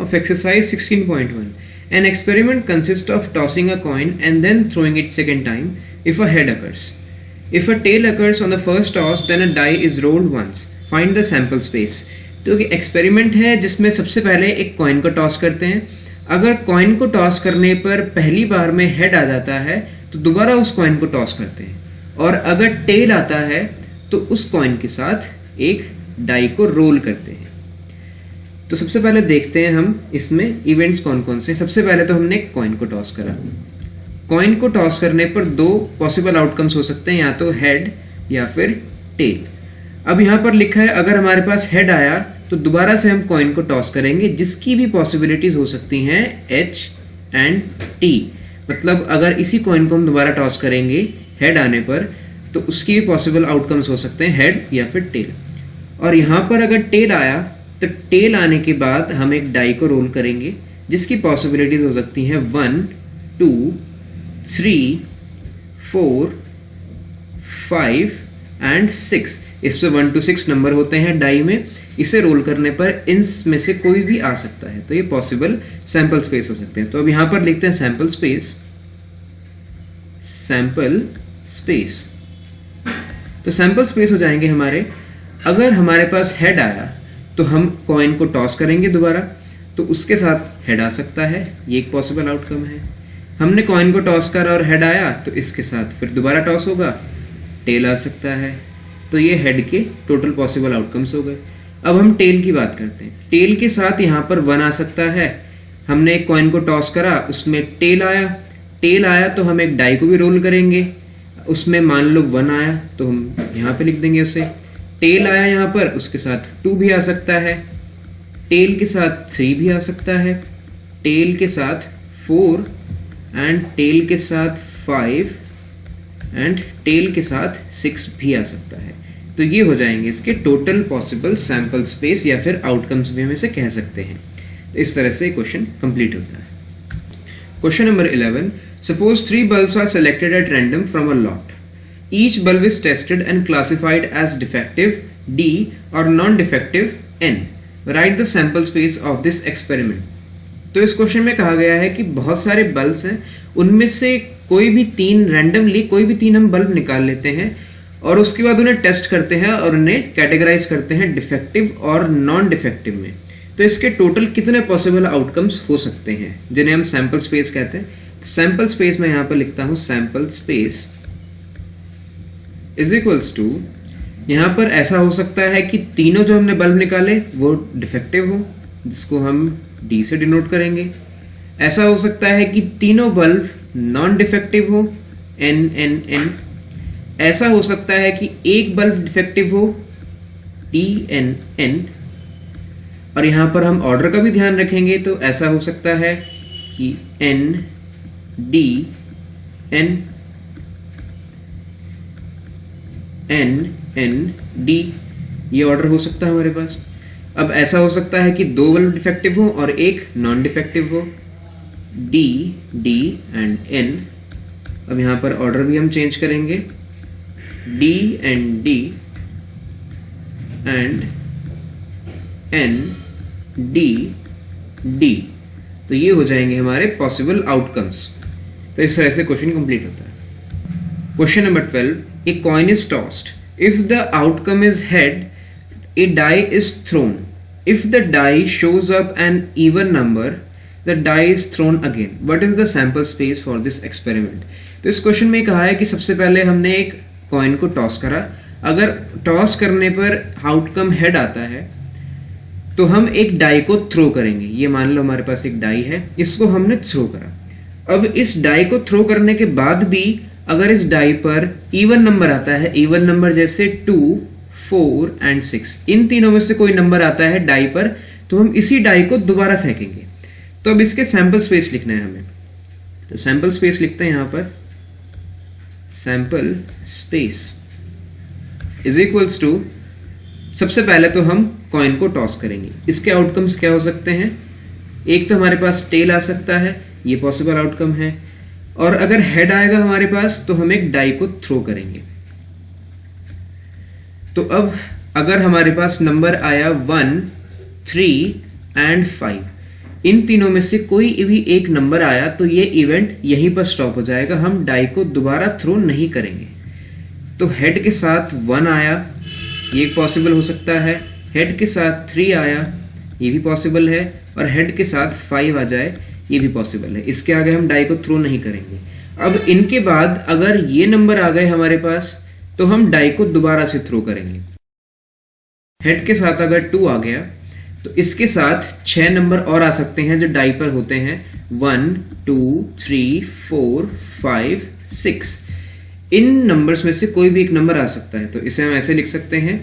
of exercise 16.1. An experiment consists of tossing a coin and then throwing it second time if a head occurs. If a tail occurs on the first toss, then a die is rolled once. Find the sample space. तो experiment है जिसमें सबसे पहले एक coin को toss करते हैं. अगर कॉइन को टॉस करने पर पहली बार में हेड आ जाता है तो दोबारा उस कॉइन को टॉस करते हैं, और अगर टेल आता है तो उस कॉइन के साथ एक डाई को रोल करते हैं. तो सबसे पहले देखते हैं हम इसमें इवेंट्स कौन कौन से. सबसे पहले तो हमने कॉइन को टॉस करा. कॉइन को टॉस करने पर दो पॉसिबल आउटकम्स हो सकते हैं, या तो हेड या फिर टेल. अब यहाँ पर लिखा है अगर हमारे पास हेड आया तो दोबारा से हम कॉइन को टॉस करेंगे, जिसकी भी पॉसिबिलिटीज हो सकती हैं एच एंड टी. मतलब अगर इसी कॉइन को हम दोबारा टॉस करेंगे हेड आने पर तो उसकी भी पॉसिबल आउटकम्स हो सकते हैं हेड या फिर टेल. और यहाँ पर अगर टेल आया तो टेल आने के बाद हम एक डाई को रोल करेंगे, जिसकी पॉसिबिलिटीज हो सकती हैं 1, 2, 3, 4, 5 एंड 6. इससे 1 to 6 नंबर होते हैं डाई में. इसे रोल करने पर इनमें से कोई भी आ सकता है, तो ये पॉसिबल सैंपल स्पेस हो सकते हैं. तो अब यहां पर लिखते हैं सैंपल स्पेस. सैंपल स्पेस तो सैंपल स्पेस हो जाएंगे हमारे. अगर हमारे पास हेड आया तो हम कॉइन को टॉस करेंगे दोबारा, तो उसके साथ हेड आ सकता है, ये एक पॉसिबल आउटकम है. हमने कॉइन को टॉस करा और हेड आया तो इसके साथ फिर दोबारा टॉस होगा, टेल आ सकता है. तो ये हेड के टोटल पॉसिबल आउटकम्स हो गए. अब हम टेल की बात करते हैं. टेल के साथ यहाँ पर 1 आ सकता है. हमने एक कॉइन को टॉस करा, उसमें टेल आया तो हम एक डाई को भी रोल करेंगे, उसमें मान लो 1 आया तो हम यहाँ पे लिख देंगे उसे. टेल आया यहाँ पर, उसके साथ 2 भी आ सकता है, टेल के साथ 3 भी आ सकता है, टेल के साथ 4 एंड टेल के साथ 5 एंड टेल के साथ 6 भी आ सकता है. तो ये हो जाएंगे इसके टोटल पॉसिबल सैंपल स्पेस या फिर आउटकम्स भी हम इसे कह सकते हैं. तो इस तरह से क्वेश्चन कंप्लीट होता है. Question number 11. Suppose 3 bulbs are selected at random from a lot. Each bulb is tested and classified as defective D or non-defective N. Write the sample space of this experiment. तो इस question में कहा गया है कि बहुत सारे bulbs हैं, उनमें से कोई भी 3 रैंडमली कोई भी 3 हम बल्ब निकाल लेते हैं और उसके बाद उन्हें टेस्ट करते हैं और उन्हें कैटेगराइज करते हैं डिफेक्टिव और नॉन डिफेक्टिव में. तो इसके टोटल कितने पॉसिबल आउटकम्स हो सकते हैं, जिन्हें हम सैंपल स्पेस कहते हैं. सैंपल स्पेस में यहां पर लिखता हूं sample space is equals to, यहां पर ऐसा हो सकता है कि तीनों जो हमने बल्ब निकाले वो डिफेक्टिव हो, जिसको हम डी से डिनोट करेंगे. ऐसा हो सकता है कि तीनों बल्ब नॉन डिफेक्टिव हो, एन एन एन. ऐसा हो सकता है कि एक बल्ब डिफेक्टिव हो, डी एन एन. और यहां पर हम ऑर्डर का भी ध्यान रखेंगे, तो ऐसा हो सकता है कि N D N N N D, ये ऑर्डर हो सकता है हमारे पास. अब ऐसा हो सकता है कि 2 बल्ब डिफेक्टिव हो और एक नॉन डिफेक्टिव हो, डी डी एंड एन. अब यहां पर ऑर्डर भी हम चेंज करेंगे, D and D and N D D. तो ये हो जाएंगे हमारे पॉसिबल आउटकम्स. तो इस तरह से क्वेश्चन कंप्लीट होता है. Question number 12. A coin is tossed. If the outcome is head, a die is thrown. If the die shows up an even number, the die is thrown again. What is the sample space for this experiment? तो इस question में कहा है कि सबसे पहले हमने एक कॉइन को टॉस करा. अगर टॉस करने पर आउटकम हेड आता है तो हम एक डाई को थ्रो करेंगे. ये मान लो हमारे पास एक डाई है, इसको हमने थ्रो करा. अब इस डाई को थ्रो करने के बाद भी अगर इस डाई पर इवन नंबर आता है, इवन नंबर जैसे 2, 4 एंड 6, इन तीनों में से कोई नंबर आता है डाई पर, तो हम इसी डाई को दोबारा फेंकेंगे. तो अब इसके सैंपल स्पेस लिखना है हमें. तो सैंपल स्पेस लिखते हैं यहां पर sample space is equals to, सबसे पहले तो हम कॉइन को टॉस करेंगे. इसके आउटकम्स क्या हो सकते हैं? एक तो हमारे पास टेल आ सकता है, ये पॉसिबल आउटकम है, और अगर हेड आएगा हमारे पास तो हम एक डाई को थ्रो करेंगे. तो अब अगर हमारे पास नंबर आया 1, 3 एंड 5, इन तीनों में से कोई भी एक नंबर आया तो ये इवेंट यहीं पर स्टॉप हो जाएगा, हम डाई को दोबारा थ्रो नहीं करेंगे। तो हेड के साथ 1 आया, ये पॉसिबल हो सकता है, हेड के साथ 3 आया, ये भी पॉसिबल है, और हेड के साथ 5 आ जाए, ये भी पॉसिबल है। इसके आगे हम डाई को थ्रो नहीं करेंगे। अब इनके बाद अगर ये नंबर आ गए हमारे पास तो हम डाई को दोबारा से थ्रो करेंगे। हेड के साथ अगर 2 आ गया तो इसके साथ 6 नंबर और आ सकते हैं जो डाई पर होते हैं, 1 2 3 4 5 6। इन नंबर्स में से कोई भी एक नंबर आ सकता है, तो इसे हम ऐसे लिख सकते हैं।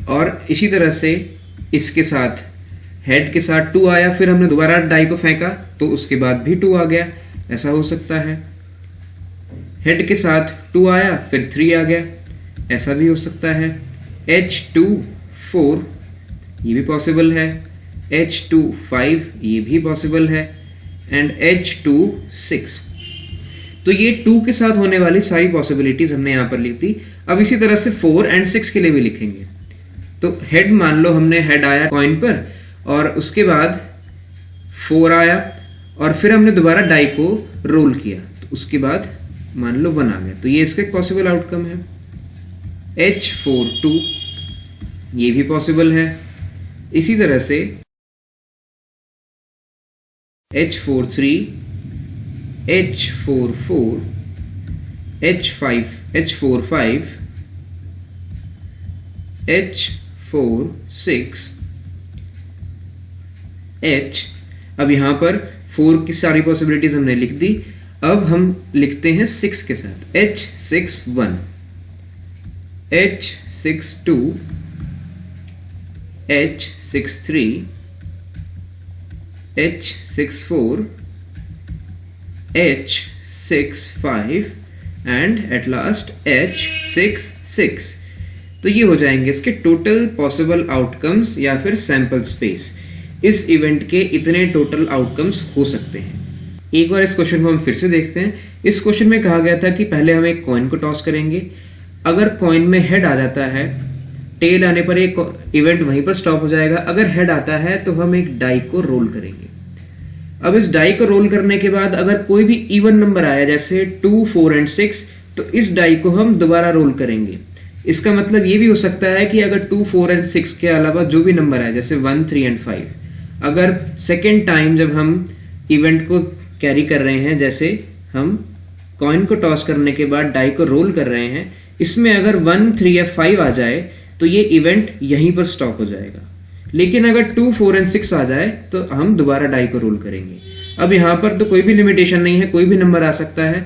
और इसी तरह से इसके साथ हेड के साथ 2 आया, फिर हमने दोबारा डाई को फेंका तो उसके बाद भी 2 आ गया, ऐसा हो सकता है। हेड के साथ 2 आया, फिर 3 आ गया, ऐसा भी हो सकता है। H2 4, ये भी पॉसिबल है। H2 5, ये भी पॉसिबल है। And H2 6। तो ये 2 के साथ होने वाली सारी पॉसिबिलिटीज हमने यहां पर लिख दी। अब इसी तरह से 4 एंड 6 के लिए भी लिखेंगे। तो हेड मान लो हमने हेड आया कॉइन पर, और उसके बाद 4 आया, और फिर हमने दोबारा डाई को रोल किया, तो उसके बाद मान लो 1 आ गया, तो ये इसका एक पॉसिबल आउटकम है। H4 2, ये भी पॉसिबल है। इसी तरह से H4 3, H4 4, H4 5, H4 6, H। अब यहां पर 4 की सारी पॉसिबिलिटीज हमने लिख दी। अब हम लिखते हैं 6 के साथ, H6 1, H6 2, H6 3, H6 4, H6 5 and at last H6 6। तो ये हो जाएंगे इसके टोटल पॉसिबल आउटकम्स या फिर सैंपल स्पेस। इस इवेंट के इतने टोटल आउटकम्स हो सकते हैं। एक बार इस क्वेश्चन को हम फिर से देखते हैं। इस क्वेश्चन में कहा गया था कि पहले हम एक कॉइन को टॉस करेंगे। अगर कॉइन में हेड आ जाता है, टेल आने पर एक इवेंट वहीं पर स्टॉप हो जाएगा। अगर हेड आता है तो हम एक डाई को रोल करेंगे। अब इस डाई को रोल करने के बाद अगर कोई भी इवन नंबर आया जैसे 2 4 एंड 6, तो इस डाई को हम दोबारा रोल करेंगे। इसका मतलब ये भी हो सकता है कि अगर 2 4 एंड 6 के अलावा जो भी नंबर आए जैसे 1 3 एंड 5, अगर सेकेंड टाइम जब हम इवेंट को कैरी कर रहे हैं, जैसे हम कॉइन को टॉस करने के बाद डाई को रोल कर रहे हैं, इसमें अगर 1 3 या 5 आ जाए तो ये इवेंट यहीं पर स्टॉप हो जाएगा। लेकिन अगर 2 4 एंड 6 आ जाए तो हम दोबारा डाई को रोल करेंगे। अब यहाँ पर तो कोई भी लिमिटेशन नहीं है, कोई भी नंबर आ सकता है।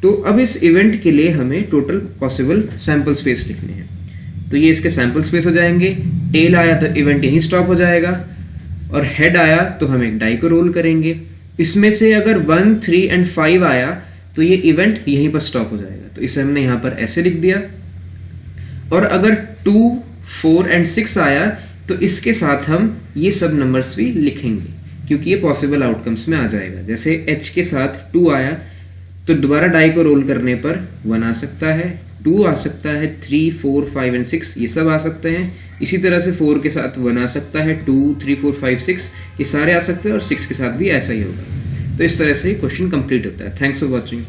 तो अब इस इवेंट के लिए हमें टोटल पॉसिबल सैंपल स्पेस लिखने हैं। तो ये इसके सैंपल स्पेस हो जाएंगे। टेल आया तो इवेंट यहीं स्टॉप हो जाएगा, और हेड आया तो हम एक डाई को रोल करेंगे। इसमें से अगर 1 3 एंड 5 आया तो ये इवेंट यहीं पर स्टॉप हो जाएगा। तो इसे हमने यहाँ पर ऐसे लिख दिया। और अगर 2 4 एंड 6 आया तो इसके साथ हम ये सब नंबर्स भी लिखेंगे, क्योंकि ये पॉसिबल आउटकम्स में आ जाएगा। जैसे H के साथ 2 आया तो दोबारा डाई को रोल करने पर 1 आ सकता है, 2 आ सकता है, 3 4 5 एंड 6 ये सब आ सकते हैं। इसी तरह से 4 के साथ 1 आ सकता है, 2 3 4 5 6 ये सारे आ सकते हैं, और 6 के साथ भी ऐसा ही होगा। तो इस तरह से क्वेश्चन कंप्लीट होता है। Thanks for watching.